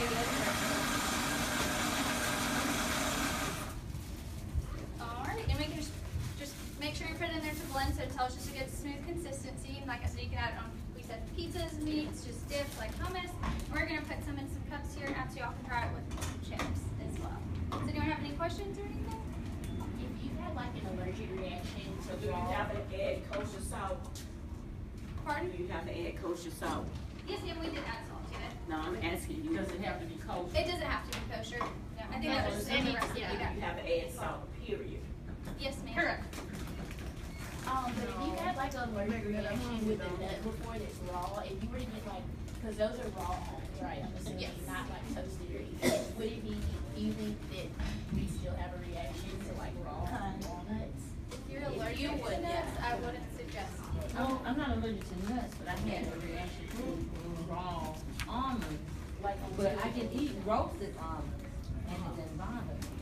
good. Alright, and we can just make sure you put it in there to blend so it tells us a good smooth consistency. And like I said, you can add it on, we said pizzas, meats, just dips like hummus. We're going to put some in some cups here after y'all can try it with some chips as well. Does anyone have any questions or anything? If you had like an allergic reaction to Do you have to add kosher salt? Pardon? Do you have to add kosher salt? Yes, yeah, we did add salt to it. No, I'm asking you. Does it have to be kosher? It doesn't have to be kosher. No, I think that was just in the recipe. You have to add salt, period. Yes, ma'am. Correct. But if you had like an allergic reaction with the nut before that's raw, if you were to get like, because those are raw, right? I'm assuming Yes. not like toasted or anything. Would it be, do you think that we still have a reaction to like raw walnuts? If you're allergic to nuts, I wouldn't suggest it. I'm not allergic to nuts, but I had a reaction to raw almonds. Like on But I can eat roasted almonds and it doesn't bother me.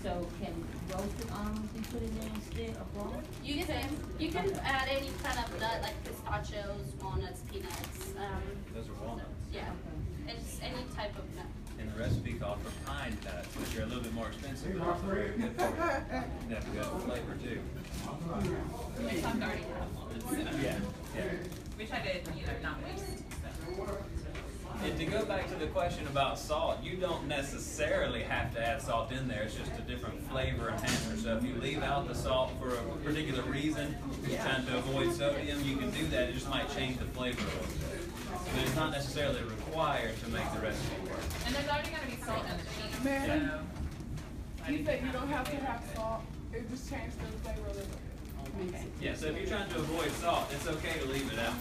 So can roasted almonds be put in there instead of raw? You can add any kind of nut like pistachios, walnuts, peanuts. Those are walnuts. Yeah, it's any type of nut. And the recipe called for pine nuts, which are a little bit more expensive, but also very good for you. They have good flavor too. My son's already had walnuts, so Yeah, yeah. we try to, not waste. So. And to go back to the question about salt, you don't necessarily have to add salt in there. It's just a different flavor enhancer. So if you leave out the salt for a particular reason, you're trying to avoid sodium, you can do that. It just might change the flavor a little bit. But it's not necessarily required to make the recipe work. And there's already going to be salt in the cheese. Ma'am, So you said you don't have to have salt. It just changes the flavor a little bit. okay. Yeah, so if you're trying to avoid salt, it's okay to leave it out.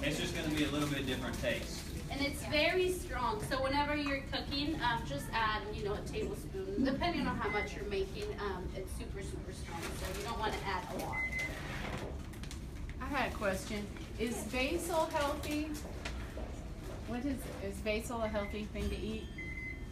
It's just going to be a little bit different taste. And it's very strong, so whenever you're cooking, just add, a tablespoon. Depending on how much you're making, it's super, super strong, so you don't want to add a lot. I had a question. Is basil healthy? Is basil a healthy thing to eat?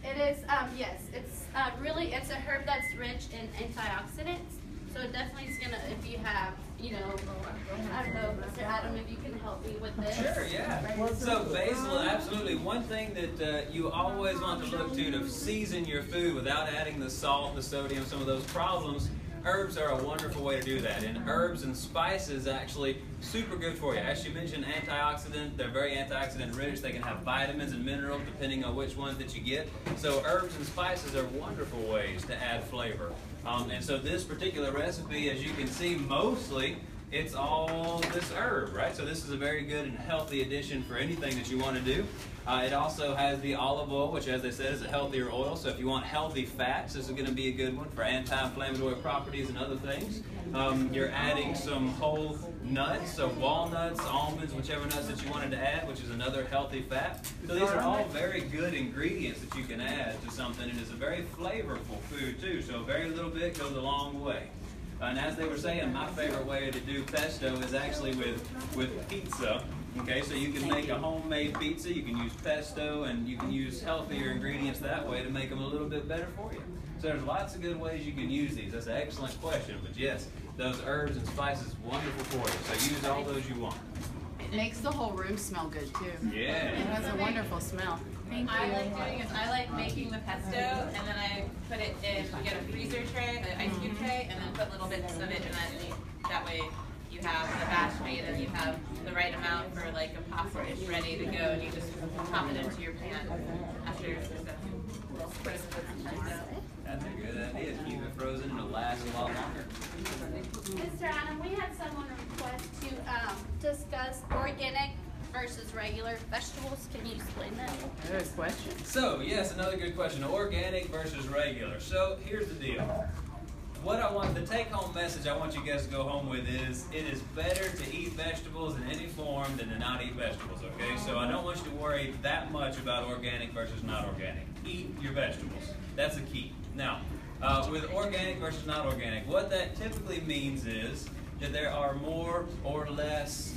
It is, yes, it's it's a herb that's rich in antioxidants, so it definitely is gonna, if you have, I don't know, Mr. Adam, if you can help me with this. Sure, yeah. So basil, absolutely. One thing that you always want to look to season your food without adding the salt, the sodium, some of those problems. Herbs are a wonderful way to do that. And herbs and spices actually super good for you. As you mentioned, antioxidant, they're very antioxidant rich. They can have vitamins and minerals depending on which ones that you get. So herbs and spices are wonderful ways to add flavor. And so this particular recipe, as you can see, mostly it's all this herb, right? So this is a very good and healthy addition for anything that you want to do. It also has the olive oil, which, as they said, is a healthier oil. So if you want healthy fats, this is going to be a good one for anti-inflammatory properties and other things. You're adding some whole nuts, so walnuts, almonds, whichever nuts that you wanted to add, which is another healthy fat. So these are all very good ingredients that you can add to something. It is a very flavorful food, too. So very little bit goes a long way. And as they were saying, my favorite way to do pesto is actually with pizza. Okay, so you can make a homemade pizza, you can use pesto, and you can use healthier ingredients that way to make them a little bit better for you. So there's lots of good ways you can use these. That's an excellent question, but yes, those herbs and spices, wonderful for you. So use all those you want. It makes the whole room smell good too. Yeah. It has a wonderful smell. Thank you. I like doing is I like making the pesto and then I put it in, we get a freezer tray, an ice cube tray, and then put little bits of it, and then that way you have the batch made and you have the right amount for like a pasta dish ready to go, and you just pop it into your pan after you're put it in the pesto. That's a good idea. Keep it frozen and it'll last a lot longer. Mr. Adam, we had someone request to discuss organic versus regular vegetables. Can you explain that? Good question. So, yes, another good question. Organic versus regular. So, here's the deal. What I want, the take-home message I want you guys to go home with is, it is better to eat vegetables in any form than to not eat vegetables, okay? So I don't want you to worry that much about organic versus not organic. Eat your vegetables. That's the key. Now, with organic versus not organic, what that typically means is that there are more or less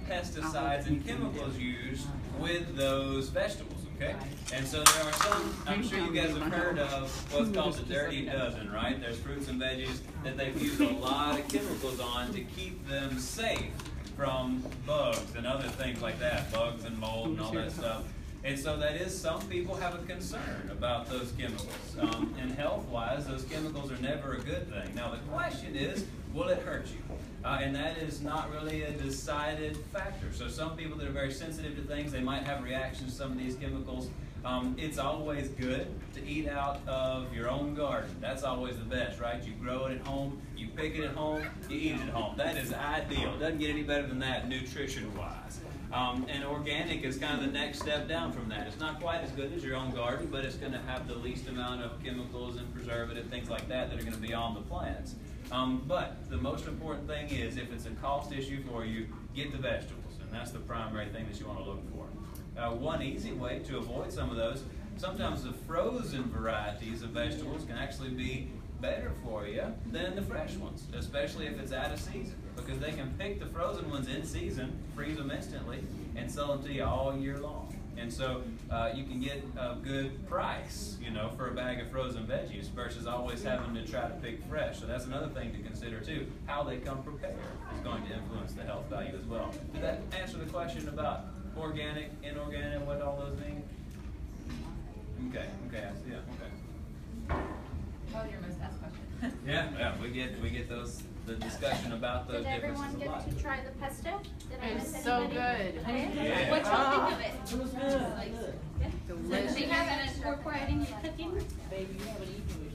pesticides and chemicals used with those vegetables. Okay? And so there are some, I'm sure you guys have heard of what's called the dirty dozen, right? There's fruits and veggies that they've used a lot of chemicals on to keep them safe from bugs and other things like that, bugs and mold and all that stuff. And so that is, some people have a concern about those chemicals. And health-wise, those chemicals are never a good thing. Now the question is, will it hurt you? And that is not really a decided factor. So some people that are very sensitive to things, they might have reactions to some of these chemicals. It's always good to eat out of your own garden. That's always the best, right? You grow it at home, you pick it at home, you eat it at home. That is ideal. It doesn't get any better than that nutrition-wise. And organic is kind of the next step down from that. It's not quite as good as your own garden, but it's going to have the least amount of chemicals and preservative, things like that, that are going to be on the plants. But the most important thing is, if it's a cost issue for you, get the vegetables. And that's the primary thing that you want to look for. One easy way to avoid some of those, sometimes the frozen varieties of vegetables can actually be better for you than the fresh ones, especially if it's out of season, because they can pick the frozen ones in season, freeze them instantly, and sell them to you all year long. And so you can get a good price, you know, for a bag of frozen veggies versus always having to try to pick fresh. So that's another thing to consider too. How they come prepared is going to influence the health value as well. Did that answer the question about organic, inorganic, what all those mean? Okay, I see. Yeah, okay. Oh, your most asked question. Yeah, we get the discussion about those Did differences everyone a get lot. to try the pesto? Did I miss It's so anybody? good. Yeah. What y'all think of it? It was good. Like, Good. yeah. So do you have it incorporating your cooking? Baby, you haven't eaten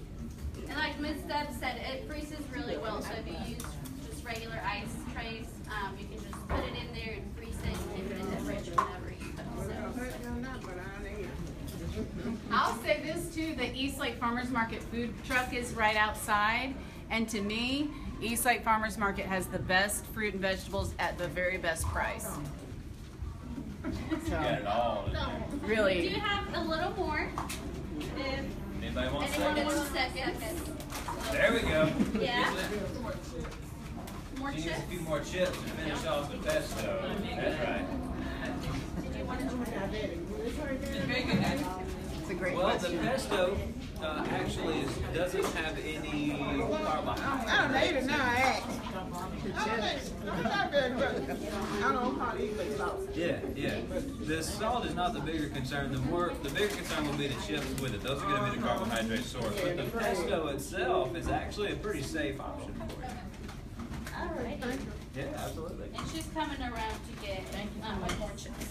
with And like Ms. Deb said, it freezes really well. So if you use just regular ice trays, you can just put it in there and freeze it and keep it in the fridge whenever you cook. I'll say this too, the Eastlake Farmers Market food truck is right outside, and to me, Eastlake Farmers Market has the best fruit and vegetables at the very best price. You got it all in there. We do Really, have a little more. If Anybody want to anyone say? wants to second. There we go. Yeah. More She needs chips? a few more chips to finish off the pesto. That's right. Did you want to Very good, guys. it's a great Well, the question. pesto actually doesn't have any carbohydrates. I don't know, now I ask. I don't hardly eat but salt. Yeah. The salt is not the bigger concern. The bigger concern will be the chips with it. Those are going to be the carbohydrate source. But the pesto itself is actually a pretty safe option for you. Alrighty. Yeah, absolutely. And she's coming around to get more chips.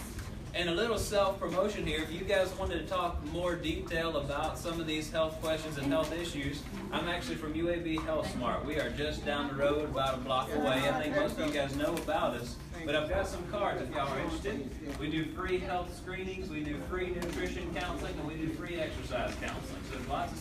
And a little self-promotion here. If you guys wanted to talk more detail about some of these health questions and health issues, I'm actually from UAB HealthSmart. We are just down the road, about a block away. I think most of you guys know about us. But I've got some cards if y'all are interested. We do free health screenings, we do free nutrition counseling, and we do free exercise counseling. So there's lots of